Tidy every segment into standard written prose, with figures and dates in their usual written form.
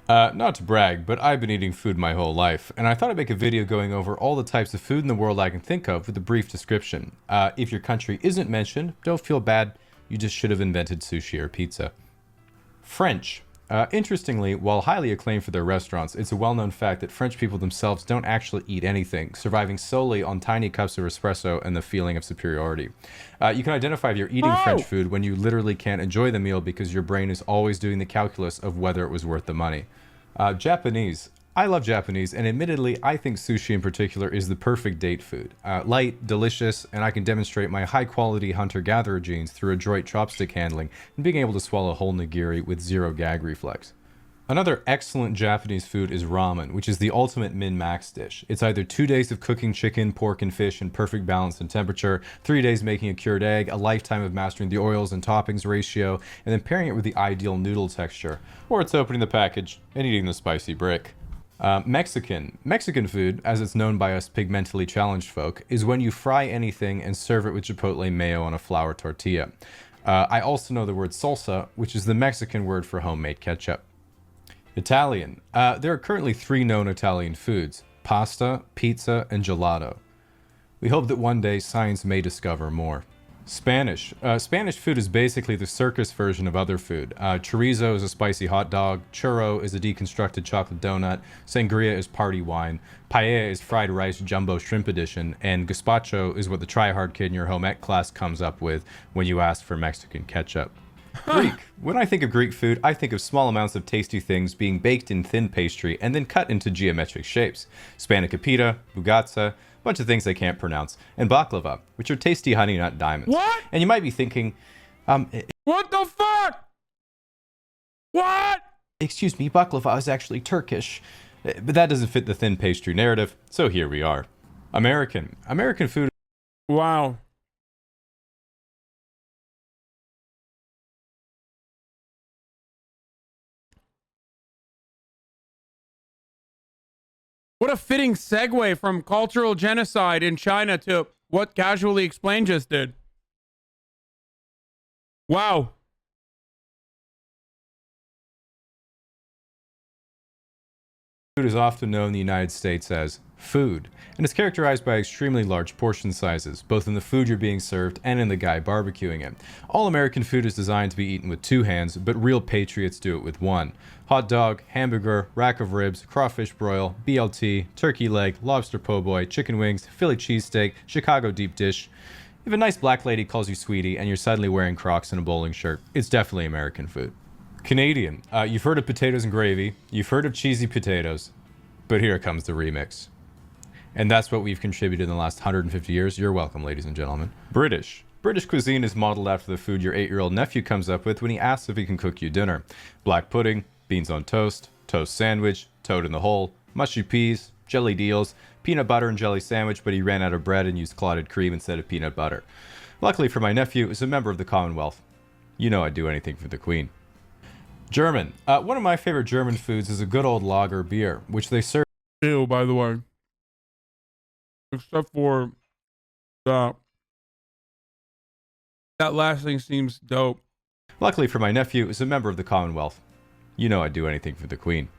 Not to brag, but I've been eating food my whole life, and I thought I'd make a video going over all the types of food in the world I can think of with a brief description. If your country isn't mentioned, don't feel bad, you just should have invented sushi or pizza. French. Interestingly, while highly acclaimed for their restaurants, it's a well-known fact that French people themselves don't actually eat anything, surviving solely on tiny cups of espresso and the feeling of superiority. You can identify if you're eating French food when you literally can't enjoy the meal because your brain is always doing the calculus of whether it was worth the money. Japanese. I love Japanese, and admittedly, I think sushi in particular is the perfect date food. Light, delicious, and I can demonstrate my high-quality hunter-gatherer genes through adroit chopstick handling and being able to swallow whole nigiri with zero gag reflex. Another excellent Japanese food is ramen, which is the ultimate min-max dish. It's either 2 days of cooking chicken, pork, and fish in perfect balance and temperature, 3 days making a cured egg, a lifetime of mastering the oils and toppings ratio, and then pairing it with the ideal noodle texture. Or it's opening the package and eating the spicy brick. Mexican food, as it's known by us pigmentally challenged folk, is when you fry anything and serve it with chipotle mayo on a flour tortilla. I also know the word salsa, which is the Mexican word for homemade ketchup. Italian. There are currently 3 known Italian foods: pasta, pizza, and gelato. We hope that one day science may discover more. Spanish. Spanish food is basically the circus version of other food. Chorizo is a spicy hot dog, churro is a deconstructed chocolate donut, sangria is party wine, paella is fried rice jumbo shrimp edition, and gazpacho is what the try-hard kid in your home ec class comes up with when you ask for Mexican ketchup. Greek. When I think of Greek food, I think of small amounts of tasty things being baked in thin pastry and then cut into geometric shapes. Spanakopita, bugatsa, a bunch of things I can't pronounce, and baklava, which are tasty honey nut diamonds. What? And you might be thinking, What the fuck? What? excuse me, baklava is actually Turkish. But that doesn't fit the thin pastry narrative, so here we are. American food. Wow. What a fitting segue from cultural genocide in China to what Casually Explained just did. Wow. Food is often known in the United States as food, and it's characterized by extremely large portion sizes, both in the food you're being served and in the guy barbecuing it. All American food is designed to be eaten with 2 hands, but real patriots do it with 1. Hot dog, hamburger, rack of ribs, crawfish broil, BLT, turkey leg, lobster po' boy, chicken wings, Philly cheesesteak, Chicago deep dish. If a nice black lady calls you sweetie and you're suddenly wearing Crocs and a bowling shirt, it's definitely American food. Canadian. You've heard of potatoes and gravy, you've heard of cheesy potatoes, but here comes the remix. And that's what we've contributed in the last 150 years. You're welcome, ladies and gentlemen. British. British cuisine is modeled after the food your 8-year-old nephew comes up with when he asks if he can cook you dinner. Black pudding, beans on toast, toast sandwich, toad in the hole, mushy peas, jellied eels, peanut butter and jelly sandwich, but he ran out of bread and used clotted cream instead of peanut butter. Luckily for my nephew, is a member of the Commonwealth. You know I'd do anything for the Queen. German. One of my favorite German foods is a good old lager beer, which they serve. Ew, by the way. Except for that last thing seems dope. Luckily for my nephew, is a member of the Commonwealth. You know I'd do anything for the Queen.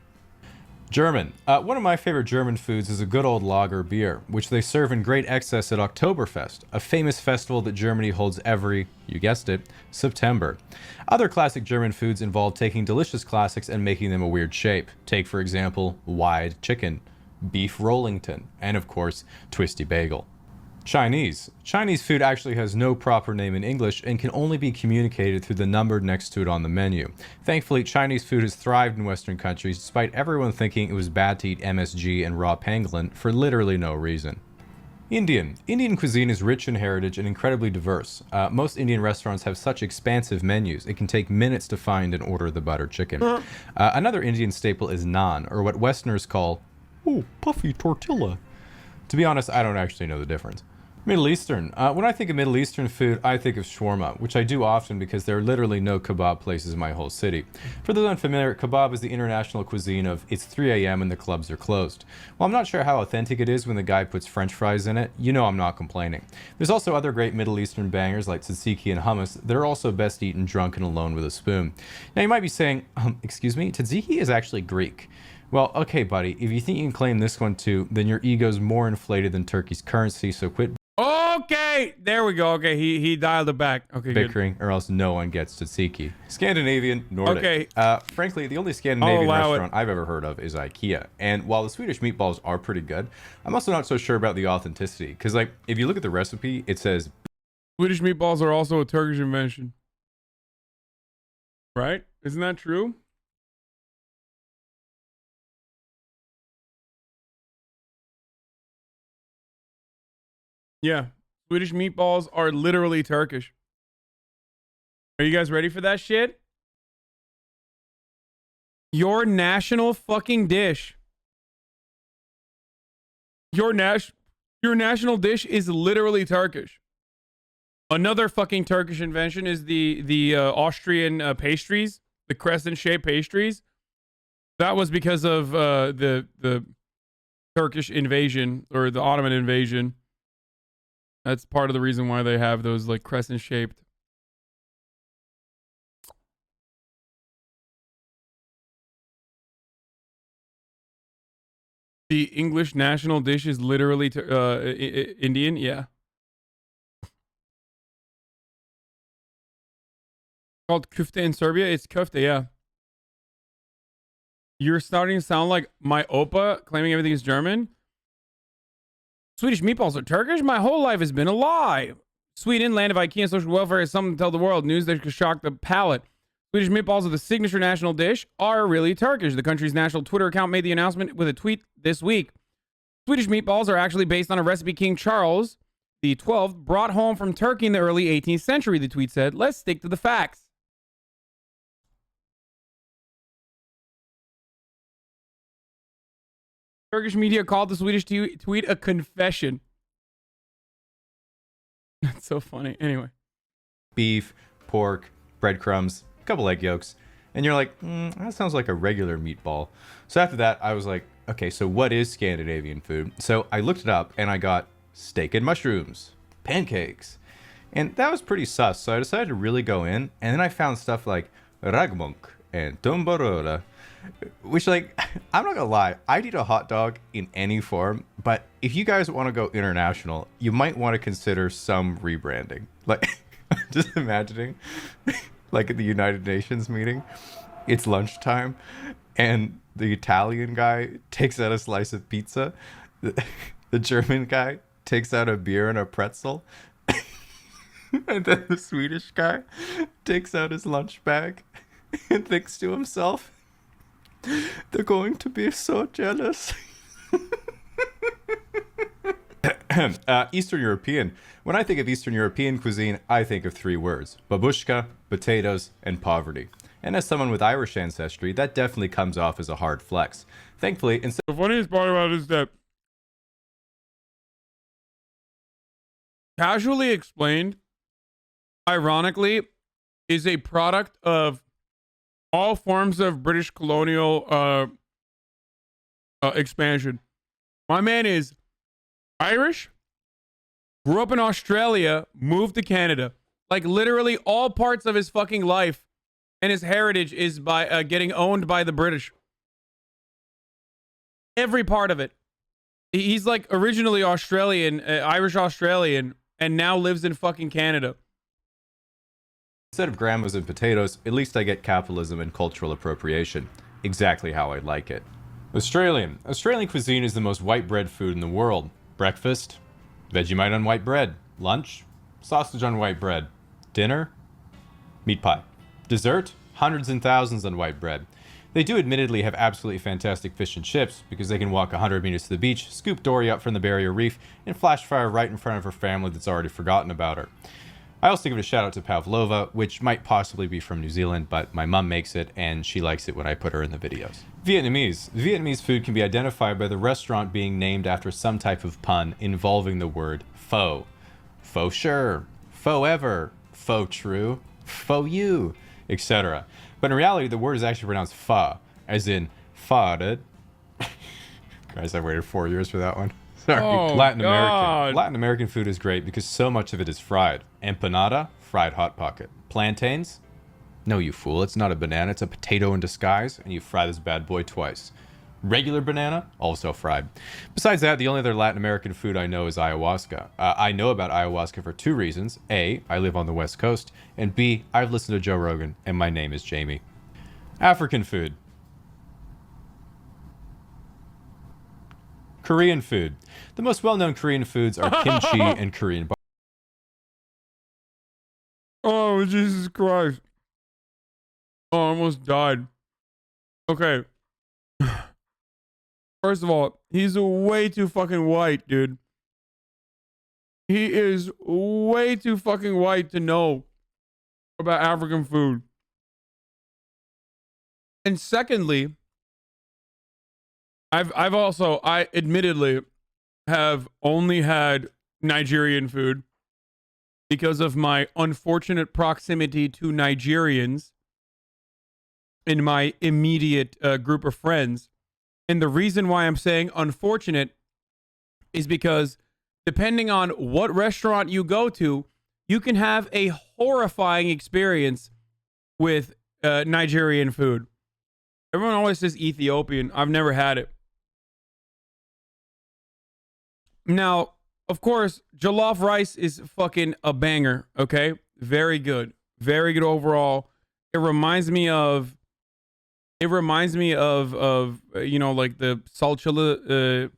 German. One of my favorite German foods is a good old lager beer, which they serve in great excess at Oktoberfest, a famous festival that Germany holds every, you guessed it, September. Other classic German foods involve taking delicious classics and making them a weird shape. Take, for example, wide chicken, beef Rollington, and of course, twisty bagel. Chinese. Chinese food actually has no proper name in English and can only be communicated through the number next to it on the menu. Thankfully, Chinese food has thrived in Western countries despite everyone thinking it was bad to eat MSG and raw pangolin for literally no reason. Indian. Indian cuisine is rich in heritage and incredibly diverse. Most Indian restaurants have such expansive menus, it can take minutes to find and order the butter chicken. Another Indian staple is naan, or what Westerners call, puffy tortilla. To be honest, I don't actually know the difference. Middle Eastern. When I think of Middle Eastern food, I think of shawarma, which I do often because there are literally no kebab places in my whole city. For those unfamiliar, kebab is the international cuisine of it's 3 a.m. and the clubs are closed. While I'm not sure how authentic it is when the guy puts french fries in it, you know I'm not complaining. There's also other great Middle Eastern bangers like tzatziki and hummus that are also best eaten drunk and alone with a spoon. Now you might be saying, excuse me, tzatziki is actually Greek. Well, okay, buddy, if you think you can claim this one too, then your ego's more inflated than Turkey's currency, so quit Okay, there we go. Okay, he dialed it back. Okay, bickering, or else no one gets tzatziki. Scandinavian, Nordic. Okay. Frankly, the only Scandinavian allow restaurant I've ever heard of is IKEA. And while the Swedish meatballs are pretty good, I'm also not so sure about the authenticity. Because, like, if you look at the recipe, it says Swedish meatballs are also a Turkish invention. Right? Isn't that true? Yeah. Swedish meatballs are literally Turkish. Are you guys ready for that shit? Your national fucking dish. Your national dish is literally Turkish. Another fucking Turkish invention is the Austrian pastries, the crescent-shaped pastries. That was because of the Turkish invasion or the Ottoman invasion. That's part of the reason why they have those like crescent-shaped. The English national dish is literally Indian. Yeah. Called kufte in Serbia. It's kufte, yeah. You're starting to sound like my Opa claiming everything is German. Swedish meatballs are Turkish? My whole life has been a lie. Sweden, land of IKEA and social welfare, has something to tell the world. News that could shock the palate. Swedish meatballs are the signature national dish, are really Turkish. The country's national Twitter account made the announcement with a tweet this week. Swedish meatballs are actually based on a recipe King Charles the 12th brought home from Turkey in the early 18th century, the tweet said. Let's stick to the facts. Turkish media called the Swedish tweet a confession. That's so funny. Anyway. beef, pork, breadcrumbs, a couple egg yolks. And you're like, that sounds like a regular meatball. So after that, I was like, okay, so what is Scandinavian food? So I looked it up and I got steak and mushrooms, pancakes. And that was pretty sus. So I decided to really go in. And then I found stuff like ragmunk and tumbarora, which, like, I'm not gonna lie, I'd eat a hot dog in any form, but if you guys want to go international, you might want to consider some rebranding. Like, just imagining, like at the United Nations meeting, it's lunchtime, and the Italian guy takes out a slice of pizza, the German guy takes out a beer and a pretzel, and then the Swedish guy takes out his lunch bag and thinks to himself, they're going to be so jealous. Eastern European. When I think of Eastern European cuisine, I think of three words: babushka, potatoes, and poverty. And as someone with Irish ancestry, that definitely comes off as a hard flex. Thankfully, instead The funniest part about it is that casually explained, ironically, is a product of all forms of British colonial expansion. My man is Irish, grew up in Australia, moved to Canada. Like literally all parts of his fucking life and his heritage is by getting owned by the British. Every part of it. He's like originally Australian, Irish Australian, and now lives in fucking Canada. of grandmas and potatoes, at least I get capitalism and cultural appropriation. Exactly how I like it. Australian. Australian cuisine is the most white bread food in the world. Breakfast, Vegemite on white bread. Lunch, sausage on white bread. Dinner, meat pie. Dessert, hundreds and thousands on white bread. They do admittedly have absolutely fantastic fish and chips, because they can walk 100 meters to the beach, scoop Dory up from the barrier reef, and flash fire right in front of her family that's already forgotten about her. I also give a shout out to Pavlova, which might possibly be from New Zealand, but my mom makes it and she likes it when I put her in the videos. Vietnamese. Vietnamese food can be identified by the restaurant being named after some type of pun involving the word pho. Pho sure, pho ever, pho true, pho you, etc. But in reality, the word is actually pronounced pho, as in farted. Guys, I waited 4 years for that one. Sorry. Oh, Latin God. American. Latin American food is great because so much of it is fried. Empanada, fried hot pocket. Plantains? No, you fool. It's not a banana. It's a potato in disguise, and you fry this bad boy twice. Regular banana, also fried. Besides that, the only other Latin American food I know is ayahuasca. I know about ayahuasca for 2 reasons. A, I live on the West Coast, and B, I've listened to Joe Rogan, and my name is Jamie. African food. Korean food. The most well-known Korean foods are kimchi and Korean barbecue. Oh, Jesus Christ. Oh, I almost died. Okay. First of all, he's way too fucking white, dude. He is way too fucking white to know about African food. And secondly, I admittedly have only had Nigerian food because of my unfortunate proximity to Nigerians in my immediate group of friends. And the reason why I'm saying unfortunate is because depending on what restaurant you go to, you can have a horrifying experience with Nigerian food. Everyone always says Ethiopian. I've never had it. Now, of course, jollof rice is fucking a banger, okay? Very good. Very good overall. It reminds me of you know, like the salçalı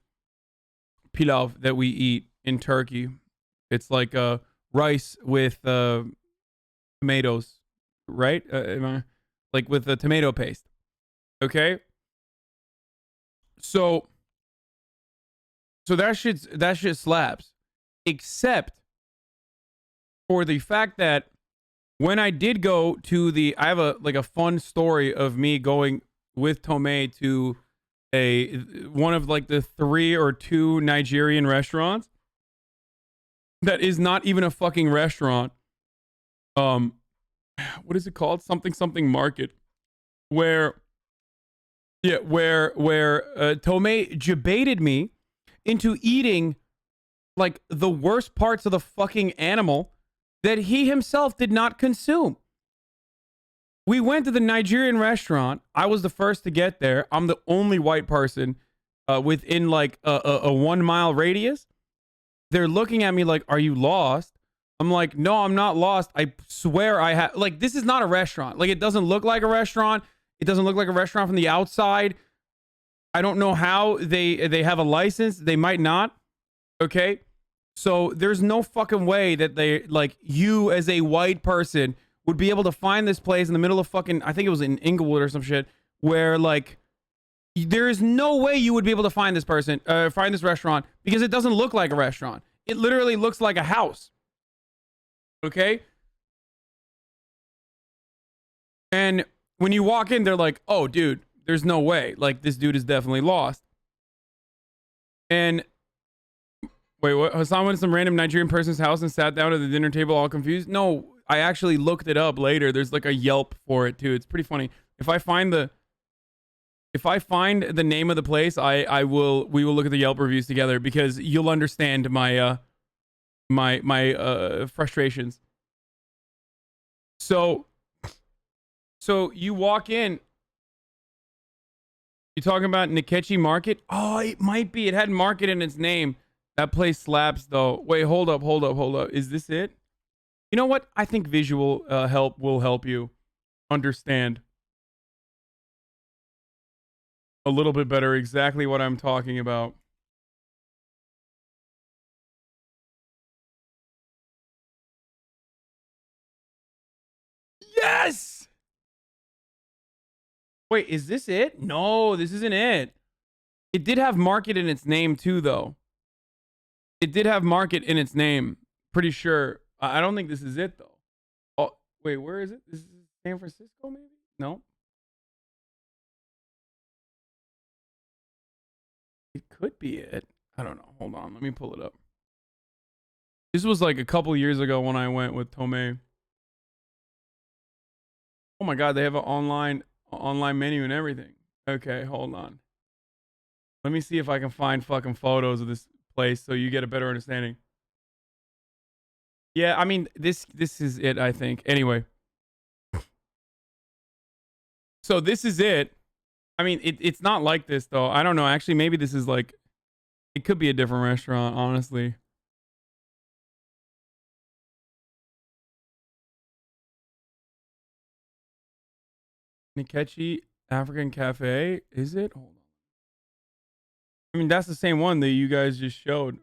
pilav that we eat in Turkey. It's like rice with tomatoes, right? Like with the tomato paste. Okay? So that shit slaps. Except for the fact that when I did go to I have a fun story of me going with Tomei to one of like the 3 or 2 Nigerian restaurants that is not even a fucking restaurant. What is it called? Something market, where Tomei debated me into eating like the worst parts of the fucking animal that he himself did not consume. We went to the Nigerian restaurant. I was the first to get there. I'm the only white person within like a 1 mile radius. They're looking at me like, are you lost? I'm like, no, I'm not lost. I swear I have. Like, this is not a restaurant. Like, it doesn't look like a restaurant. It doesn't look like a restaurant from the outside. I don't know how they have a license. They might not. Okay. So there's no fucking way that they, like, you as a white person would be able to find this place in the middle of fucking, I think it was in Inglewood or some shit, where like there is no way you would be able to find this restaurant, because it doesn't look like a restaurant. It literally looks like a house. Okay. And when you walk in, they're like, oh, dude, there's no way. Like, this dude is definitely lost. And wait, what? Hasan went to some random Nigerian person's house and sat down at the dinner table all confused? No, I actually looked it up later. There's like a Yelp for it too. It's pretty funny. If I find the name of the place, we will look at the Yelp reviews together, because you'll understand my frustrations. So you walk in. You talking about Nkechi Market? Oh, it might be. It had market in its name. That place slaps though. Wait, hold up. Is this it? You know what? I think visual help will help you understand a little bit better exactly what I'm talking about. Yes! Wait, is this it? No, this isn't it. It did have market in its name too, though. It did have market in its name. Pretty sure. I don't think this is it though. Oh, wait, where is it? This is San Francisco, maybe? No. It could be it. I don't know. Hold on. Let me pull it up. This was like a couple years ago when I went with Tomei. Oh my god, they have an online menu and everything. Okay, hold on. Let me see if I can find fucking photos of this place so you get a better understanding. Yeah, I mean this is it, I think. Anyway. So this is it. I mean, it's not like this though. I don't know. Actually, maybe this is like it could be a different restaurant, honestly. Nikechi African Cafe, is it? Hold on. I mean, that's the same one that you guys just showed.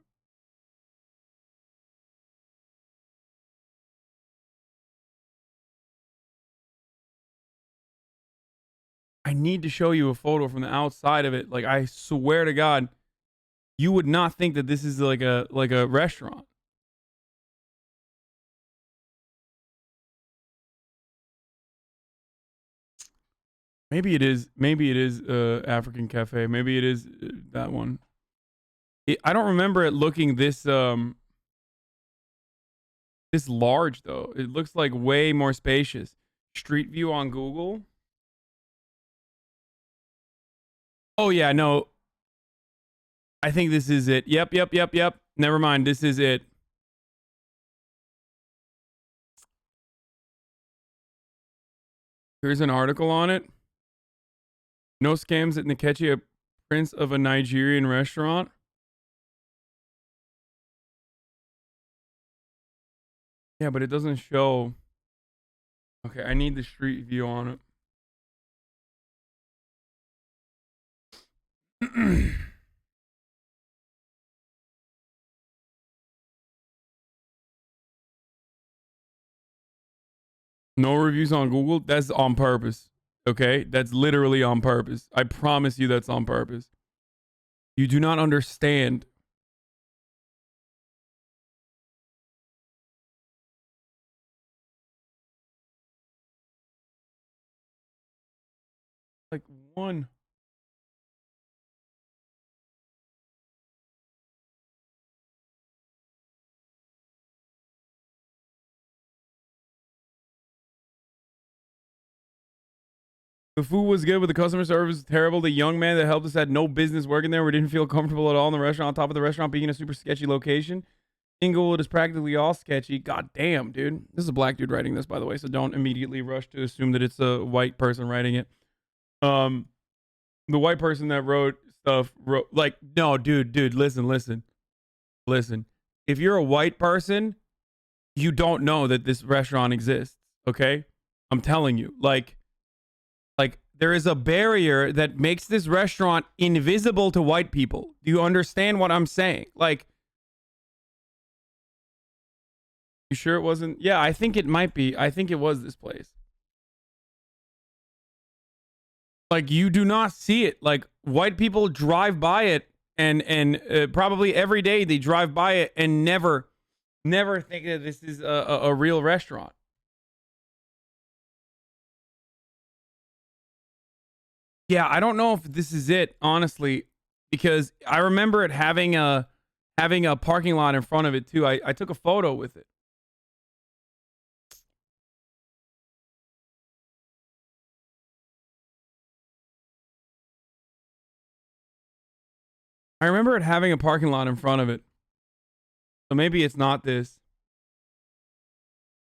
I need to show you a photo from the outside of it. Like, I swear to God, you would not think that this is like a restaurant. Maybe it is. Maybe it is African Cafe. Maybe it is that one. I don't remember it looking this this large though. It looks like way more spacious. Street view on Google. Oh yeah, no. I think this is it. Yep. Never mind. This is it. Here's an article on it. No scams at Nkechi, a prince of a Nigerian restaurant. Yeah, but it doesn't show. Okay, I need the street view on it. No reviews on Google. That's on purpose. Okay, that's literally on purpose. I promise you that's on purpose. You do not understand. Like one. The food was good, but the customer service was terrible. The young man that helped us had no business working there. We didn't feel comfortable at all in the restaurant. On top of the restaurant being in a super sketchy location. Inglewood is practically all sketchy. God damn, dude. This is a black dude writing this, by the way, so don't immediately rush to assume that it's a white person writing it. The white person that wrote stuff wrote like, no, dude, listen. If you're a white person, you don't know that this restaurant exists, okay? I'm telling you. Like there is a barrier that makes this restaurant invisible to white people. Do you understand what I'm saying? Like, you sure it wasn't? Yeah, I think it might be. I think it was this place. Like, you do not see it. Like, white people drive by it and probably every day they drive by it and never think that this is a real restaurant. Yeah, I don't know if this is it, honestly, because I remember it having a parking lot in front of it too. I took a photo with it. I remember it having a parking lot in front of it. So maybe it's not this.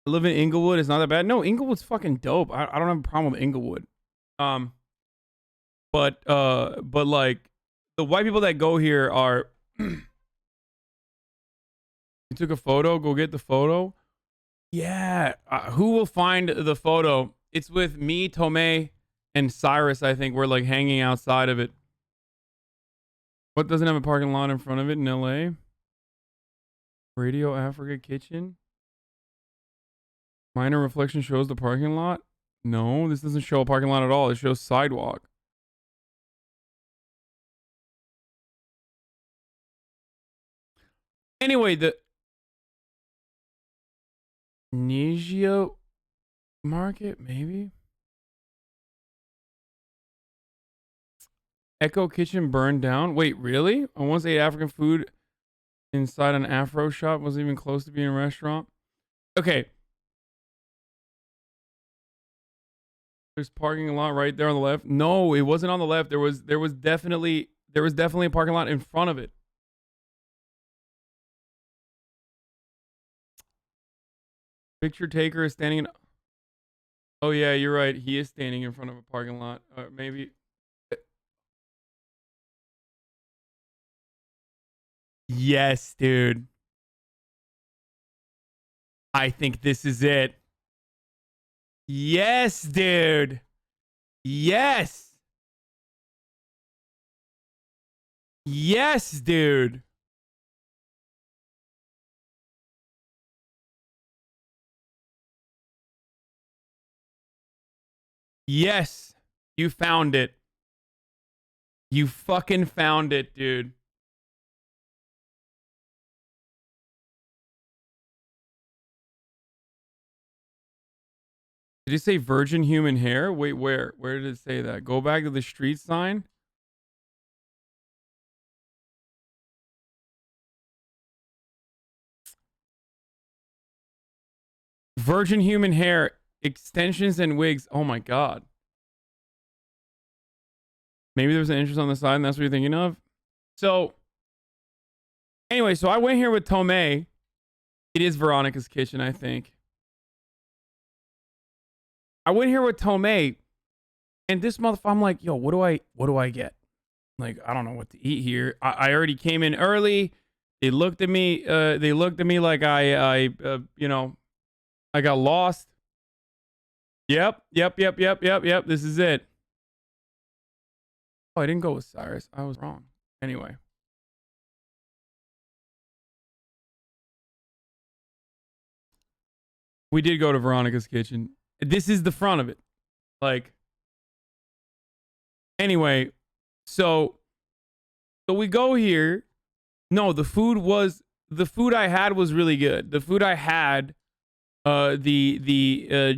I live in Inglewood. It's not that bad. No, Inglewood's fucking dope. I don't have a problem with Inglewood. But like the white people that go here are. You took a photo. Go get the photo. Yeah. Who will find the photo? It's with me, Tomei, and Cyrus. I think we're like hanging outside of it. What doesn't have a parking lot in front of it in LA? Radio Africa Kitchen. Minor reflection shows the parking lot. No, this doesn't show a parking lot at all. It shows sidewalk. Anyway, Nigio Market, maybe. Echo Kitchen burned down. Wait, really? I once ate African food inside an Afro shop. Wasn't even close to being a restaurant. Okay. There's parking lot right there on the left. No, it wasn't on the left. There was definitely a parking lot in front of it. Picture taker is standing in. Oh yeah, you're right. He is standing in front of a parking lot. Maybe. Yes, dude. I think this is it. Yes, dude. Yes. Yes, dude. Yes. You found it. You fucking found it, dude. Did it say virgin human hair? Wait, where? Where did it say that? Go back to the street sign. Virgin human hair, extensions and wigs. Oh my god. Maybe there's an interest on the side and that's what you're thinking of. So, anyway, so I went here with Tomei. It is Veronica's kitchen, I think. I went here with Tomei, and this motherfucker, I'm like, yo, what do I get? Like, I don't know what to eat here. I already came in early. They looked at me. They looked at me like I got lost. Yep. This is it. Oh, I didn't go with Cyrus. I was wrong. Anyway. We did go to Veronica's kitchen. This is the front of it. Like, anyway, so we go here. No, the food I had was really good. The food I had, the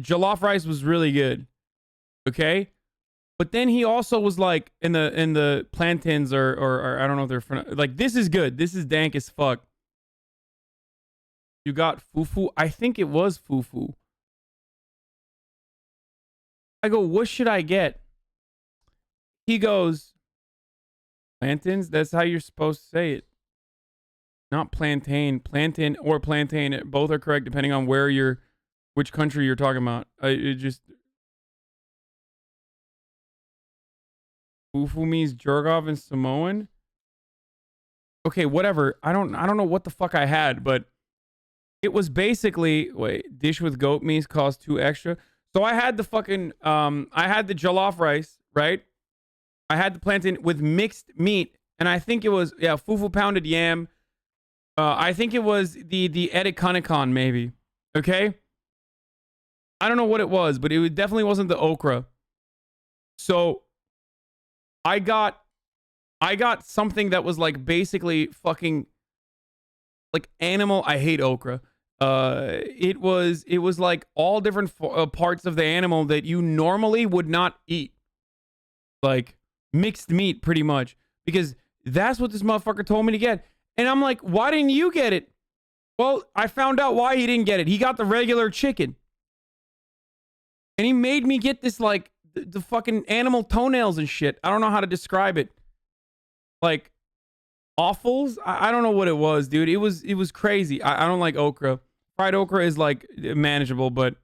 jollof rice was really good. Okay? But then he also was like, in the plantains or I don't know if they're like, this is good. This is dank as fuck. You got fufu? I think it was fufu. I go, what should I get? He goes, plantains? That's how you're supposed to say it. Not plantain. Plantain or plantain. Both are correct depending on which country you're talking about. Fufu means Jergov and Samoan. Okay, whatever. I don't know what the fuck I had, but it was basically, wait, dish with goat meat cost 2 extra. So I had the fucking I had the jollof rice, right? I had the plantain with mixed meat, and I think it was fufu pounded yam. I think it was the edikanikon maybe. Okay? I don't know what it was, but it definitely wasn't the okra. So I got something that was like basically fucking like animal. I hate okra. It was like all different parts of the animal that you normally would not eat, like mixed meat, pretty much, because that's what this motherfucker told me to get. And I'm like, why didn't you get it? Well, I found out why he didn't get it. He got the regular chicken, and he made me get this like the fucking animal toenails and shit. I don't know how to describe it. Like offals. I don't know what it was, dude. It was crazy. I don't like okra. Fried okra is like manageable, but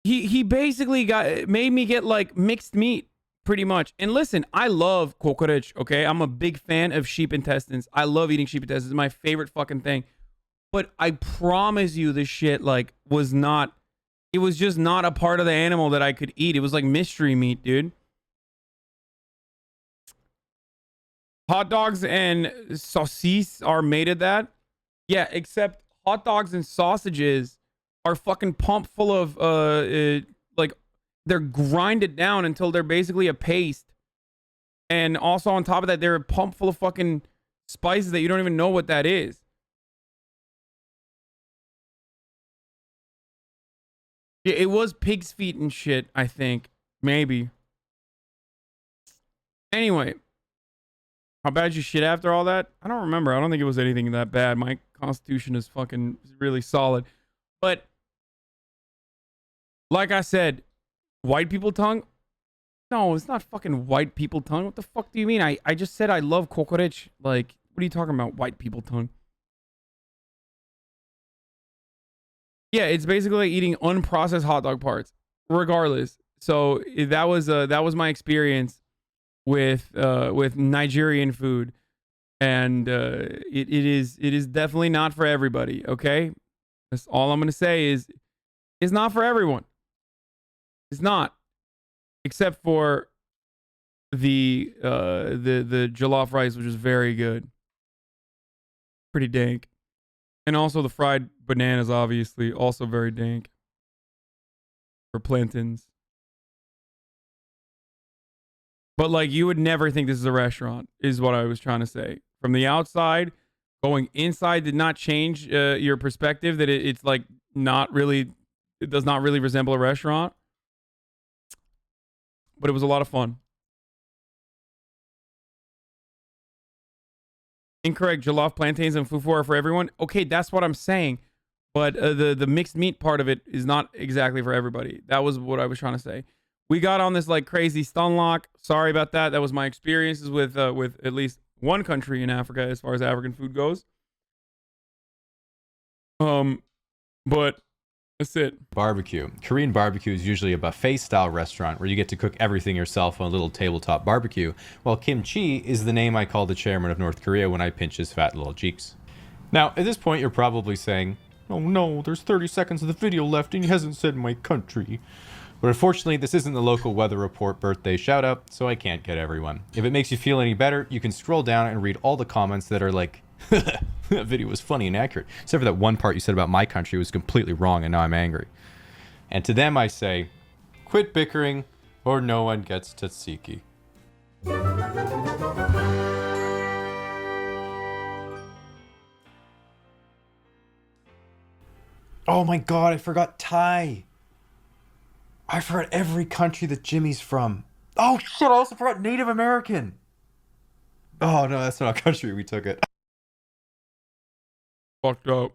he basically made me get like mixed meat pretty much. And listen, I love kokoreç, okay? I'm a big fan of sheep intestines. I love eating sheep intestines. It's my favorite fucking thing. But I promise you this shit like it was just not a part of the animal that I could eat. It was like mystery meat, dude. Hot dogs and saucisses are made of that. Yeah, except hot dogs and sausages are fucking pumped full of like they're grinded down until they're basically a paste. And also on top of that, they're pumped full of fucking spices that you don't even know what that is. Yeah, it was pig's feet and shit, I think. Maybe. Anyway. How bad you shit after all that? I don't remember. I don't think it was anything that bad. My constitution is fucking really solid. But like I said, white people tongue? No, it's not fucking white people tongue. What the fuck do you mean? I just said I love kokoreç. Like, what are you talking about, white people tongue? Yeah, it's basically like eating unprocessed hot dog parts, regardless. So that was my experience with Nigerian food, and it is definitely not for everybody. Okay, that's all I'm gonna say is it's not for everyone. It's not, except for the jollof rice, which is very good, pretty dank, and also the fried bananas, obviously, also very dank, or plantains. But like, you would never think this is a restaurant, is what I was trying to say. From the outside, going inside did not change your perspective that it's like not really, it does not really resemble a restaurant. But it was a lot of fun. Incorrect. Jollof, plantains, and fufu are for everyone. Okay, that's what I'm saying. But the mixed meat part of it is not exactly for everybody. That was what I was trying to say. We got on this like crazy stun lock. Sorry about that. That was my experiences with at least one country in Africa as far as African food goes. But that's it. Barbecue. Korean barbecue is usually a buffet style restaurant where you get to cook everything yourself on a little tabletop barbecue, while kimchi is the name I call the chairman of North Korea when I pinch his fat little cheeks. Now, at this point, you're probably saying, oh no, there's 30 seconds of the video left and he hasn't said my country. But unfortunately, this isn't the local weather report birthday shout out, so I can't get everyone. If it makes you feel any better, you can scroll down and read all the comments that are like, that video was funny and accurate. Except for that one part you said about my country was completely wrong and now I'm angry. And to them I say, quit bickering or no one gets tzatziki. Oh my god, I forgot Thai. I forgot every country that Jimmy's from. Oh shit, I also forgot Native American. Oh no, that's not a country, we took it. Fucked up.